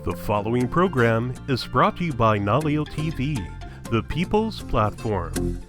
The following program is brought to you by Nalio TV, the People's Platform.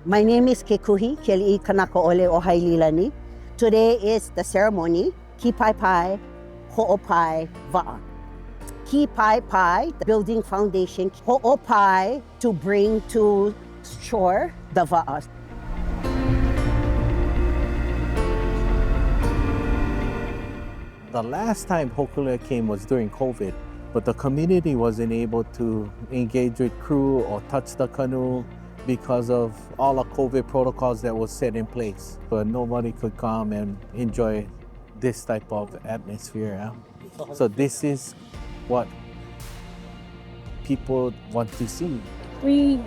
My name is Kekuhi Keli'i Kanakaʻole o Haililani. Today is the ceremony, Ki Pai Pai, Ho'opai Wa'a. Ki Pai Pai, the building foundation, Ho'opai, to bring to shore the wa'a. The last time Hōkūle'a came was during COVID, but the community wasn't able to engage with crew or touch the canoe because of all the COVID protocols that was set in place. But nobody could come and enjoy this type of atmosphere. Yeah? So this is what people want to see. We,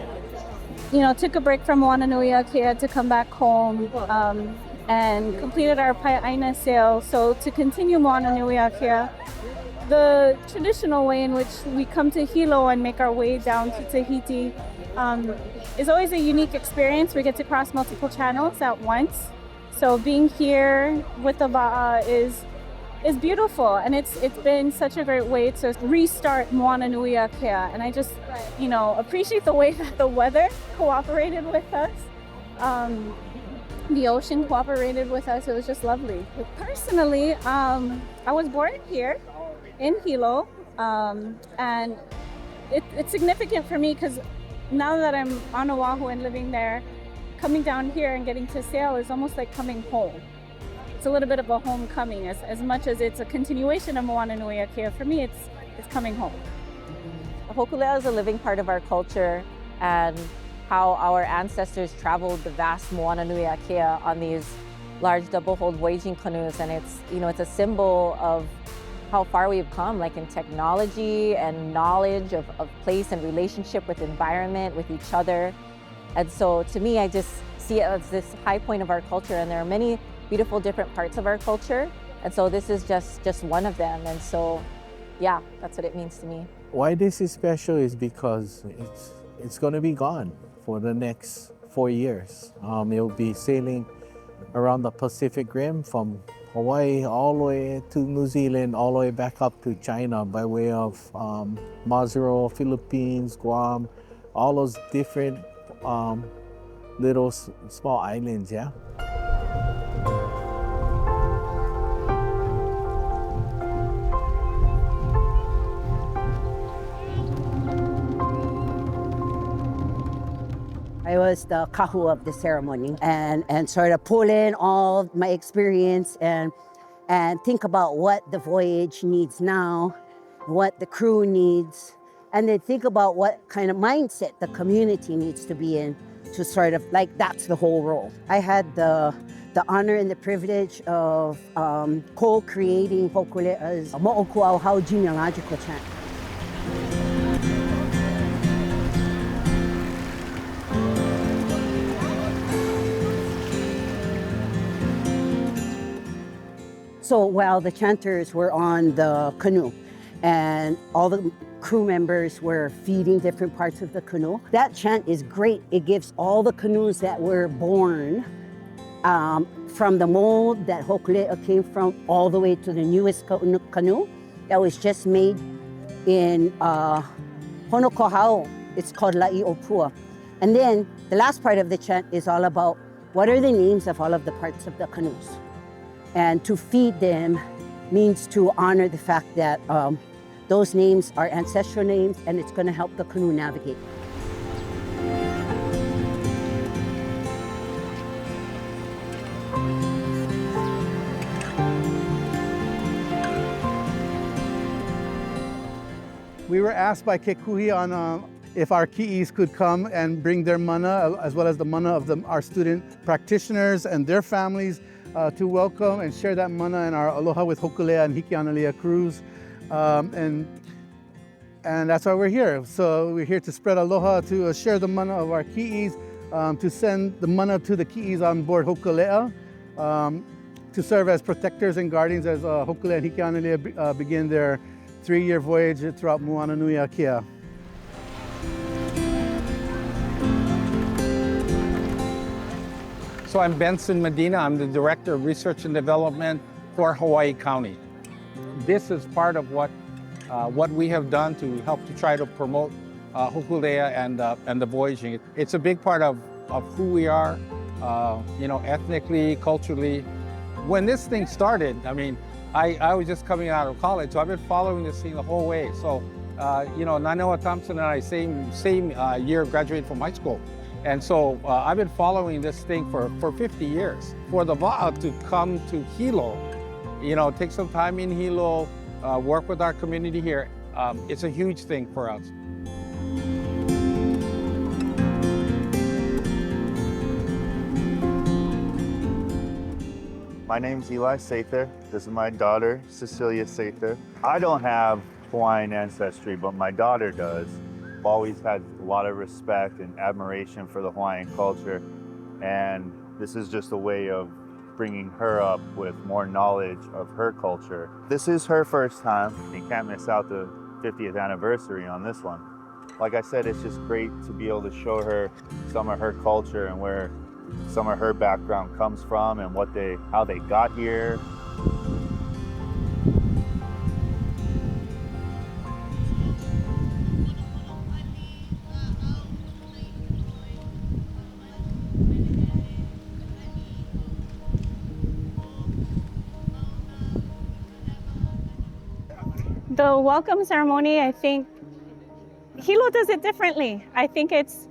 took a break from Moananuiākea to come back home and completed our Pai'aina sail. So to continue Moananuiākea, the traditional way in which we come to Hilo and make our way down to Tahiti is always a unique experience. We get to cross multiple channels at once. So being here with the wa'a is beautiful, and it's been such a great way to restart Moananuiākea. And I just, appreciate the way that the weather cooperated with us. The ocean cooperated with us. It was just lovely. Personally, I was born here in Hilo, and it's significant for me because now that I'm on Oahu and living there, coming down here and getting to sail is almost like coming home. It's a little bit of a homecoming, as much as it's a continuation of Moananuiākea. For me, it's coming home. Hōkūle'a is a living part of our culture, and how our ancestors traveled the vast Moananuiākea on these large double-hulled voyaging canoes, and it's a symbol of how far we've come, like in technology and knowledge of place and relationship with environment, with each other. And so to me, I just see it as this high point of our culture, and there are many beautiful different parts of our culture. And so this is just one of them. And so, yeah, that's what it means to me. Why this is special is because it's going to be gone for the next 4 years. It'll be sailing around the Pacific Rim from Hawaii all the way to New Zealand, all the way back up to China by way of Mazuro, Philippines, Guam, all those different little small islands, yeah? I was the kahu of the ceremony and sort of pull in all my experience and think about what the voyage needs now, what the crew needs, and then think about what kind of mindset the community needs to be in to sort of that's the whole role. I had the honor and the privilege of co-creating Hōkūle'a's Mo'okuauhau genealogical chant. So while the chanters were on the canoe and all the crew members were feeding different parts of the canoe, that chant is great. It gives all the canoes that were born from the mold that Hōkūle'a came from all the way to the newest canoe that was just made in Honokohau. It's called La'iopua. And then the last part of the chant is all about what are the names of all of the parts of the canoes. And to feed them means to honor the fact that those names are ancestral names, and it's going to help the canoe navigate. We were asked by Kekuhi on if our ki'is could come and bring their mana, as well as the mana of our student practitioners and their families, to welcome and share that mana in our Aloha with Hōkūle'a and Hikianalia cruise. And that's why we're here. So we're here to spread aloha, to share the mana of our ki'is, to send the mana to the ki'is on board Hōkūle'a, to serve as protectors and guardians as Hōkūle'a and Hikianalia begin their 3-year voyage throughout Moananuiākea. So I'm Benson Medina. I'm the Director of Research and Development for Hawaii County. This is part of what we have done to help to try to promote Hōkūle'a and the voyaging. It's a big part of who we are, ethnically, culturally. When this thing started, I mean, I was just coming out of college, so I've been following this thing the whole way. So, Nanoa Thompson and I, same year, graduated from high school. And so I've been following this thing for 50 years. For the Va'a to come to Hilo, take some time in Hilo, work with our community here, it's a huge thing for us. My name's Eli Sather. This is my daughter, Cecilia Sather. I don't have Hawaiian ancestry, but my daughter does. I've always had a lot of respect and admiration for the Hawaiian culture, and this is just a way of bringing her up with more knowledge of her culture. This is her first time. You can't miss out the 50th anniversary on this one. Like I said, it's just great to be able to show her some of her culture and where some of her background comes from and how they got here. The welcome ceremony, I think Hilo does it differently. I think it's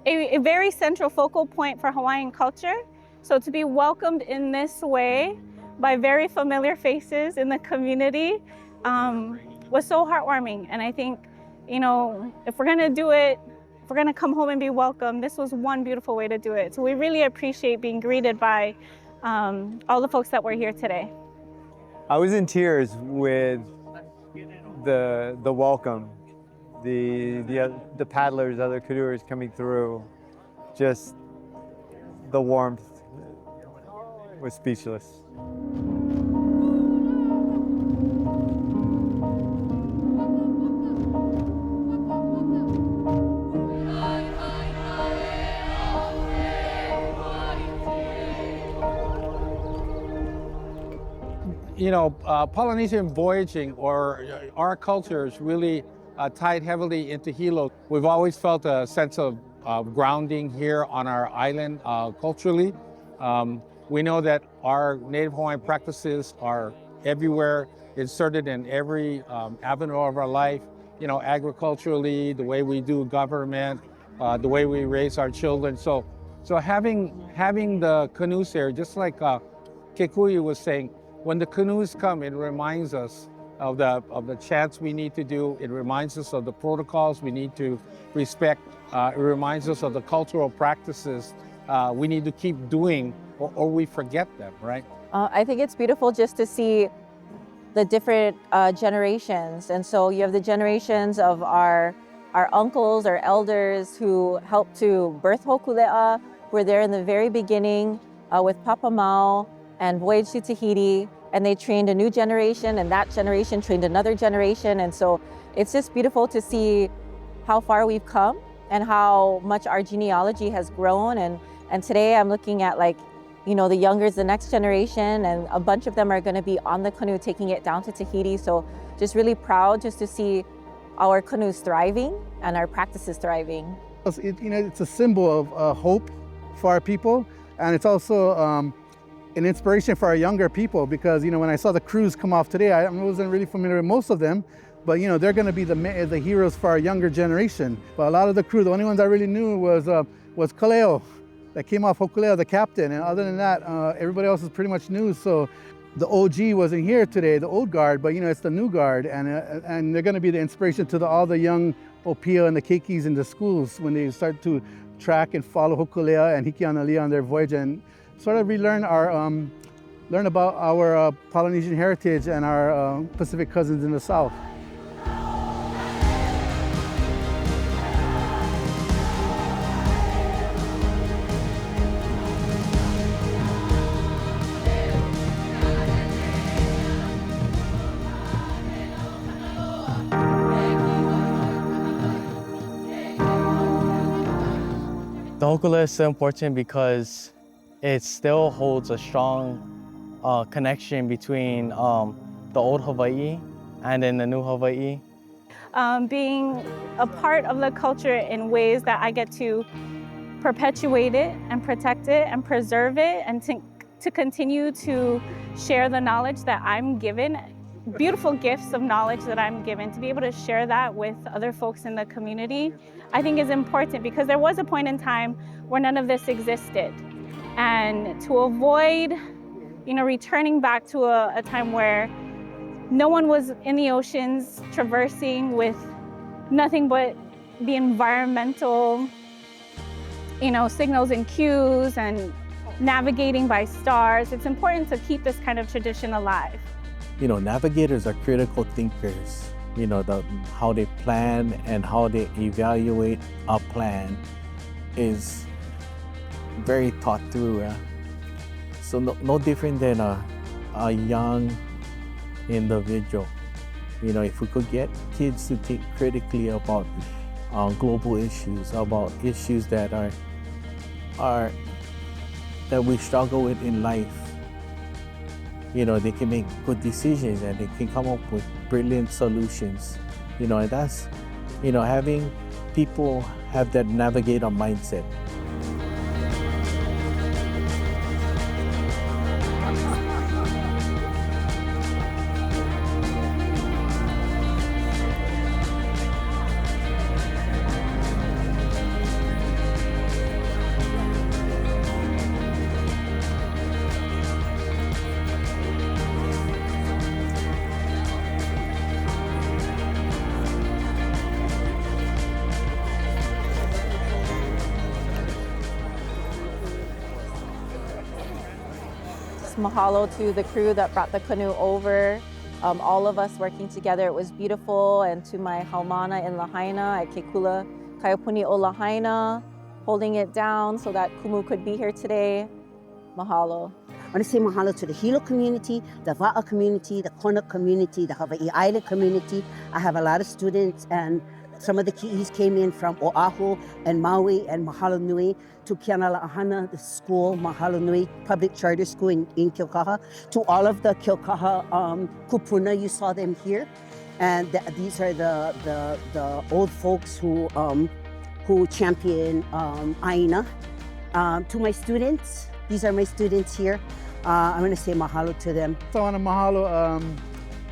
a very central focal point for Hawaiian culture. So to be welcomed in this way by very familiar faces in the community was so heartwarming. And I think, if we're gonna do it, if we're gonna come home and be welcomed, this was one beautiful way to do it. So we really appreciate being greeted by all the folks that were here today. I was in tears with the welcome. The paddlers, other canoers coming through, just the warmth was speechless. Polynesian voyaging, or our culture, is really tied heavily into Hilo. We've always felt a sense of grounding here on our island culturally. We know that our Native Hawaiian practices are everywhere, inserted in every avenue of our life. Agriculturally, the way we do government, the way we raise our children. So having the canoes here, just like Kekuyu was saying, when the canoes come, it reminds us of the chants we need to do. It reminds us of the protocols we need to respect. It reminds us of the cultural practices we need to keep doing, or we forget them, right? I think it's beautiful just to see the different generations. And so you have the generations of our uncles, our elders who helped to birth Hōkūle'a. Were there in the very beginning with Papa Mau and voyaged to Tahiti. And they trained a new generation, and that generation trained another generation. And so it's just beautiful to see how far we've come and how much our genealogy has grown. And today I'm looking at the younger is the next generation, and a bunch of them are going to be on the canoe taking it down to Tahiti. So just really proud just to see our canoes thriving and our practices thriving. It's a symbol of hope for our people, and it's also an inspiration for our younger people, because when I saw the crews come off today, I wasn't really familiar with most of them, but they're going to be the heroes for our younger generation. But a lot of the crew, the only ones I really knew was Kaleo, that came off Hōkūle'a, the captain, and other than that, everybody else is pretty much new. So the OG wasn't here today, the old guard, but it's the new guard, and they're going to be the inspiration to all the young opia and the keikis in the schools when they start to track and follow Hōkūle'a and Hikianalia on their voyage and sort of relearn learn about our Polynesian heritage and our Pacific cousins in the South. The Hōkūle'a is so important because it still holds a strong connection between the old Hawaiʻi and then the new Hawaiʻi. Being a part of the culture in ways that I get to perpetuate it and protect it and preserve it, and to continue to share the knowledge that I'm given, beautiful gifts of knowledge that I'm given, to be able to share that with other folks in the community, I think is important, because there was a point in time where none of this existed. And to avoid, returning back to a time where no one was in the oceans traversing with nothing but the environmental, signals and cues and navigating by stars, it's important to keep this kind of tradition alive. Navigators are critical thinkers. How they plan and how they evaluate a plan is very thought through. So no different than a young individual. If we could get kids to think critically about global issues, about issues that that we struggle with in life, they can make good decisions and they can come up with brilliant solutions. And that's, having people have that navigator mindset. Mahalo to the crew that brought the canoe over. All of us working together, it was beautiful. And to my haumana in Lahaina at Ke Kula Kaiapuni o Lahaina, holding it down so that Kumu could be here today. Mahalo. I want to say mahalo to the Hilo community, the Va'a community, the Kona community, the Hawaiʻi Island community. I have a lot of students, and some of the ki'is came in from Oahu and Maui and Mahalo Nui to Keanala'ahana, the school, Mahalo Nui Public Charter School in Kilkaha, to all of the Kilkaha kūpuna, you saw them here. And these are the old folks who champion Aina. To my students, these are my students here. I'm going to say mahalo to them. So I want to mahalo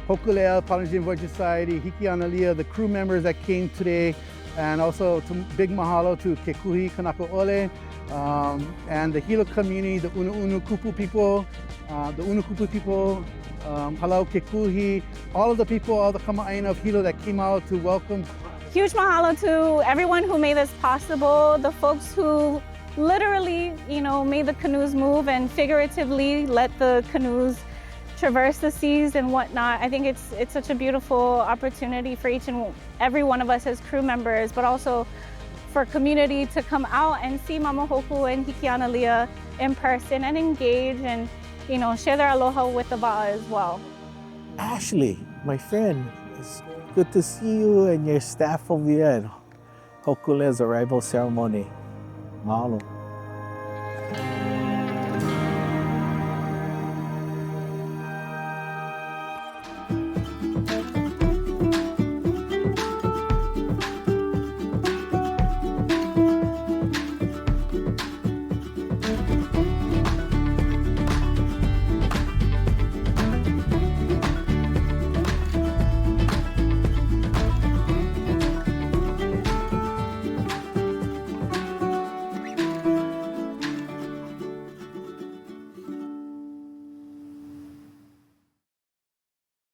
Hōkūle'a, Polynesian Voyage Society, Hikianalia, the crew members that came today, and also big mahalo to Ke Kuhi Kanakaʻole, and the Hilo community, the Unu Kupu people, Halau Ke Kuhi, all of the people, all the kama'aina of Hilo that came out to welcome. Huge mahalo to everyone who made this possible, the folks who literally, made the canoes move, and figuratively let the canoes traverse the seas and whatnot. I think it's such a beautiful opportunity for each and every one of us as crew members, but also for community to come out and see Mama Hōkū and Hikianalia in person and engage and, share their aloha with the Va'a as well. Ashley, my friend, it's good to see you and your staff over here at Hōkūle'a's arrival ceremony. Mahalo.